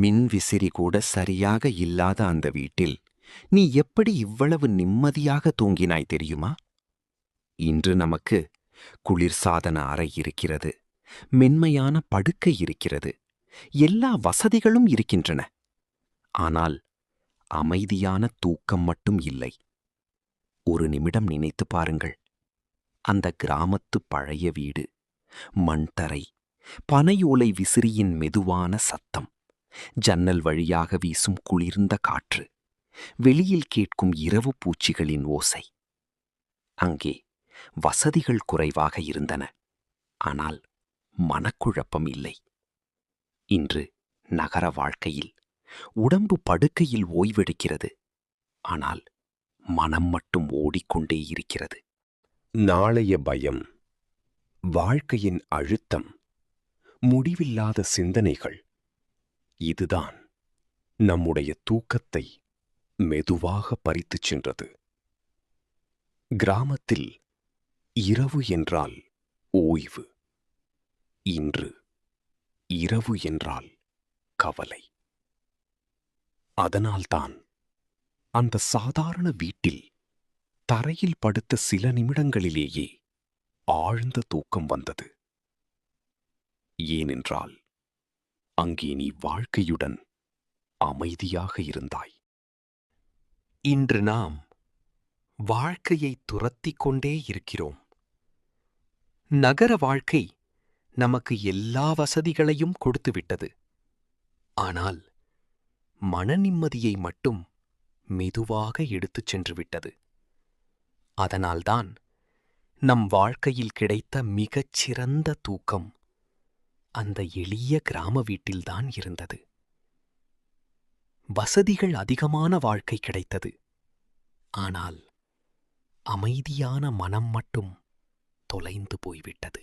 மின் விசிறி கூட சரியாக இல்லாத அந்த வீட்டில் நீ எப்படி இவ்வளவு நிம்மதியாக தூங்கினாய் தெரியுமா? இன்று நமக்கு குளிர்சாதன அறை இருக்கிறது, மென்மையான படுக்கை இருக்கிறது, எல்லா வசதிகளும் இருக்கின்றன. ஆனால் அமைதியான தூக்கம் மட்டும் இல்லை. ஒரு நிமிடம் நினைத்து பாருங்கள். அந்த கிராமத்து பழைய வீடு, மண் தரை, பனையோலை விசிறியின் மெதுவான சத்தம், ஜன்னல் வழியாக வீசும் குளிர்ந்த காற்று, வெளியில் கேட்கும் இரவு பூச்சிகளின் ஓசை. அங்கே வசதிகள் குறைவாக இருந்தன, ஆனால் மனக்குழப்பம் இல்லை. இன்று நகர வாழ்க்கையில் உடம்பு படுக்கையில் ஓய்வெடுக்கிறது, ஆனால் மனம் மட்டும் ஓடிக்கொண்டே இருக்கிறது. நாளைய பயம், வாழ்க்கையின் அழுத்தம், முடிவில்லாத சிந்தனைகள், இதுதான் நம்முடைய தூக்கத்தை மெதுவாக பறித்துச் சென்றது. கிராமத்தில் இரவு என்றால் ஓய்வு. இன்று இரவு என்றால் கவலை. அதனால்தான் அந்த சாதாரண வீட்டில் தரையில் படுத்த சில நிமிடங்களிலேயே ஆழ்ந்த தூக்கம் வந்தது. ஏனென்றால் அங்கே நீ வாழ்க்கையுடன் அமைதியாக இருந்தாய். இன்று நாம் வாழ்க்கையை துரத்திக் கொண்டே இருக்கிறோம். நகர வாழ்க்கை நமக்கு எல்லா வசதிகளையும் கொடுத்துவிட்டது. ஆனால் மன நிம்மதியை மட்டும் மெதுவாக எடுத்துச் சென்று விட்டது. அதனால்தான் நம் வாழ்க்கையில் கிடைத்த மிகச் சிறந்த தூக்கம் அந்த எளிய கிராம வீட்டில்தான் இருந்தது. வசதிகள் அதிகமான வாழ்க்கை கிடைத்தது. ஆனால் அமைதியான மனம் மட்டும் தொலைந்து போய்விட்டது.